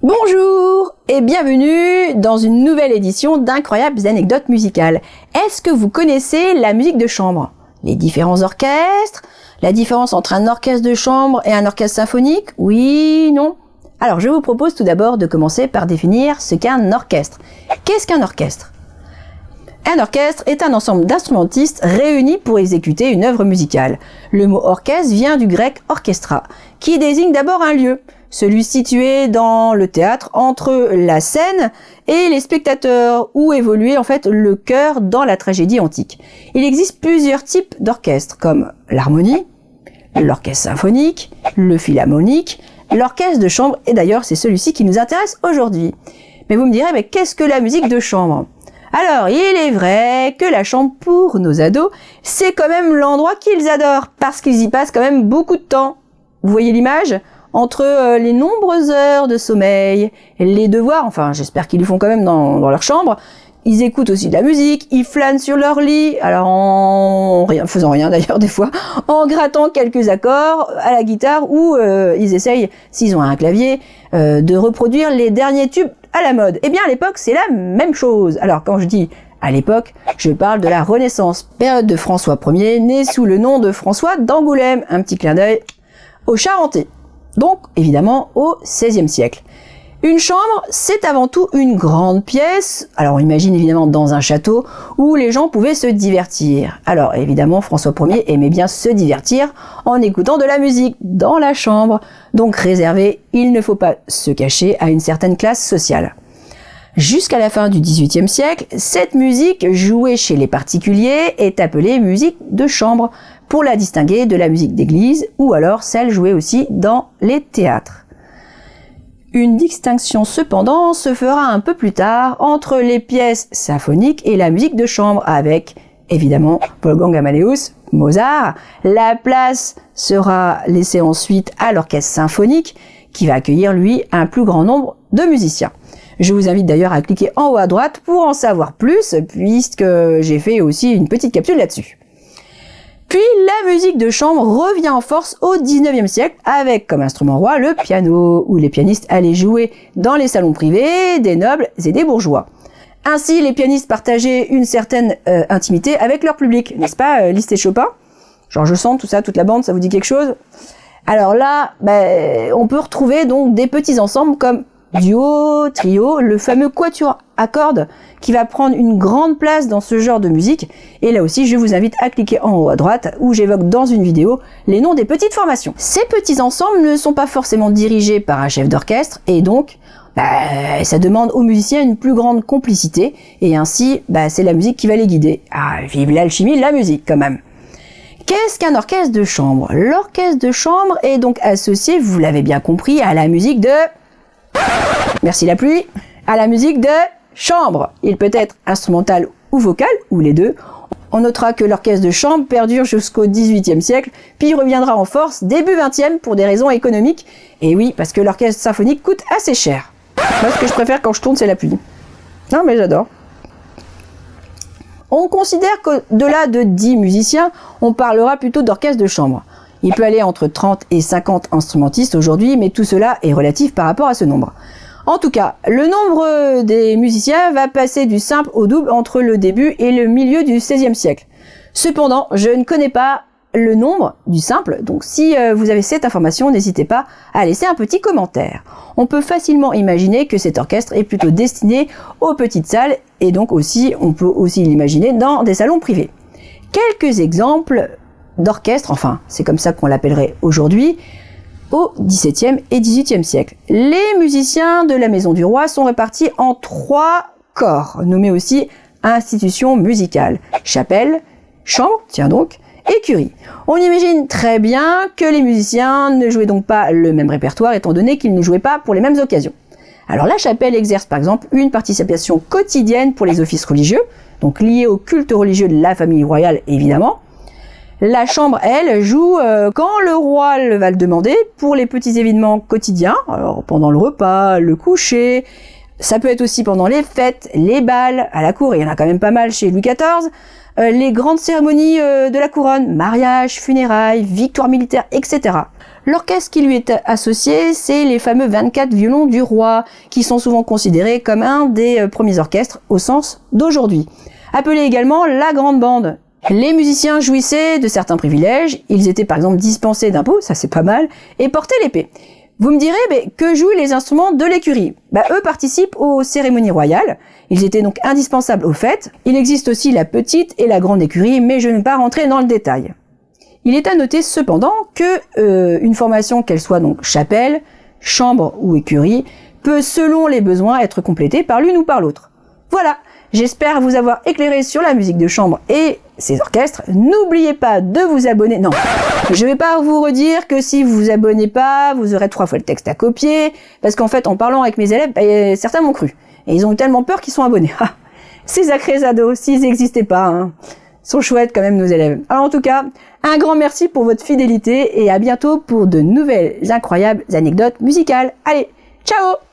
Bonjour et bienvenue dans une nouvelle édition d'Incroyables anecdotes musicales. Est-ce que vous connaissez la musique de chambre? Les différents orchestres? La différence entre un orchestre de chambre et un orchestre symphonique? Oui, non? Alors je vous propose tout d'abord de commencer par définir ce qu'est un orchestre. Qu'est-ce qu'un orchestre? Un orchestre est un ensemble d'instrumentistes réunis pour exécuter une œuvre musicale. Le mot orchestre vient du grec orchestra, qui désigne d'abord un lieu, celui situé dans le théâtre entre la scène et les spectateurs, où évoluait en fait le chœur dans la tragédie antique. Il existe plusieurs types d'orchestres, comme l'harmonie, l'orchestre symphonique, le philharmonique, l'orchestre de chambre, et d'ailleurs c'est celui-ci qui nous intéresse aujourd'hui. Mais vous me direz, mais qu'est-ce que la musique de chambre ? Alors, il est vrai que la chambre pour nos ados, c'est quand même l'endroit qu'ils adorent, parce qu'ils y passent quand même beaucoup de temps. Vous voyez l'image ? Entre les nombreuses heures de sommeil, les devoirs, enfin j'espère qu'ils le font quand même dans leur chambre, ils écoutent aussi de la musique, ils flânent sur leur lit, alors en faisant rien d'ailleurs des fois, en grattant quelques accords à la guitare ou ils essayent, s'ils ont un clavier, de reproduire les derniers tubes à la mode. Eh bien à l'époque c'est la même chose. Alors quand je dis à l'époque, je parle de la Renaissance, période de François Ier, né sous le nom de François d'Angoulême, un petit clin d'œil aux Charentais. Donc évidemment au XVIe siècle. Une chambre, c'est avant tout une grande pièce, alors on imagine évidemment dans un château, où les gens pouvaient se divertir. Alors évidemment François Ier aimait bien se divertir en écoutant de la musique dans la chambre, donc réservé, il ne faut pas se cacher, à une certaine classe sociale. Jusqu'à la fin du XVIIIe siècle, cette musique jouée chez les particuliers est appelée musique de chambre, pour la distinguer de la musique d'église ou alors celle jouée aussi dans les théâtres. Une distinction cependant se fera un peu plus tard entre les pièces symphoniques et la musique de chambre avec, évidemment, Wolfgang Amadeus Mozart. La place sera laissée ensuite à l'orchestre symphonique qui va accueillir lui un plus grand nombre de musiciens. Je vous invite d'ailleurs à cliquer en haut à droite pour en savoir plus puisque j'ai fait aussi une petite capsule là-dessus. Puis la musique de chambre revient en force au XIXe siècle avec comme instrument roi le piano, où les pianistes allaient jouer dans les salons privés des nobles et des bourgeois. Ainsi, les pianistes partageaient une certaine intimité avec leur public, n'est-ce pas, Liszt et Chopin ? Georges Sand, tout ça, toute la bande, ça vous dit quelque chose ? Alors là, on peut retrouver donc des petits ensembles comme duo, trio, le fameux quatuor à cordes qui va prendre une grande place dans ce genre de musique. Et là aussi, je vous invite à cliquer en haut à droite où j'évoque dans une vidéo les noms des petites formations. Ces petits ensembles ne sont pas forcément dirigés par un chef d'orchestre et donc ça demande aux musiciens une plus grande complicité et ainsi c'est la musique qui va les guider. Ah, vive l'alchimie de la musique quand même. Qu'est-ce qu'un orchestre de chambre? L'orchestre de chambre est donc associé, vous l'avez bien compris, à la musique de... Merci la pluie. À la musique de chambre. Il peut être instrumental ou vocal, ou les deux. On notera que l'orchestre de chambre perdure jusqu'au XVIIIe siècle, puis il reviendra en force début XXe pour des raisons économiques. Et oui, parce que l'orchestre symphonique coûte assez cher. Moi, ce que je préfère quand je tourne, c'est la pluie. Non, mais j'adore. On considère qu'au-delà de 10 musiciens, on parlera plutôt d'orchestre de chambre. Il peut aller entre 30 et 50 instrumentistes aujourd'hui, mais tout cela est relatif par rapport à ce nombre. En tout cas, le nombre des musiciens va passer du simple au double entre le début et le milieu du XVIe siècle. Cependant, je ne connais pas le nombre du simple, donc si vous avez cette information, n'hésitez pas à laisser un petit commentaire. On peut facilement imaginer que cet orchestre est plutôt destiné aux petites salles, et donc aussi, on peut aussi l'imaginer dans des salons privés. Quelques exemples d'orchestre, enfin, c'est comme ça qu'on l'appellerait aujourd'hui, au XVIIe et XVIIIe siècle. Les musiciens de la Maison du Roi sont répartis en 3 corps, nommés aussi institutions musicales. Chapelle, chambre, tiens donc, écurie. On imagine très bien que les musiciens ne jouaient donc pas le même répertoire, étant donné qu'ils ne jouaient pas pour les mêmes occasions. Alors la chapelle exerce par exemple une participation quotidienne pour les offices religieux, donc liés au culte religieux de la famille royale évidemment. La chambre, elle, joue quand le roi va le demander pour les petits événements quotidiens, alors pendant le repas, le coucher, ça peut être aussi pendant les fêtes, les bals, à la cour, il y en a quand même pas mal chez Louis XIV, les grandes cérémonies de la couronne, mariage, funérailles, victoire militaire, etc. L'orchestre qui lui est associé, c'est les fameux 24 violons du roi, qui sont souvent considérés comme un des premiers orchestres au sens d'aujourd'hui. Appelé également la grande bande. Les musiciens jouissaient de certains privilèges, ils étaient par exemple dispensés d'impôts, ça c'est pas mal, et portaient l'épée. Vous me direz, mais que jouent les instruments de l'écurie? Eux participent aux cérémonies royales, ils étaient donc indispensables aux fêtes. Il existe aussi la petite et la grande écurie, mais je ne vais pas rentrer dans le détail. Il est à noter cependant que une formation, qu'elle soit donc chapelle, chambre ou écurie, peut selon les besoins être complétée par l'une ou par l'autre. Voilà, j'espère vous avoir éclairé sur la musique de chambre et ses orchestres. N'oubliez pas de vous abonner. Non, je vais pas vous redire que si vous vous abonnez pas, vous aurez 3 fois le texte à copier, parce qu'en fait, en parlant avec mes élèves, certains m'ont cru. Et ils ont eu tellement peur qu'ils sont abonnés. Ces sacrés ados, s'ils n'existaient pas, hein, sont chouettes quand même nos élèves. Alors en tout cas, un grand merci pour votre fidélité et à bientôt pour de nouvelles incroyables anecdotes musicales. Allez, ciao!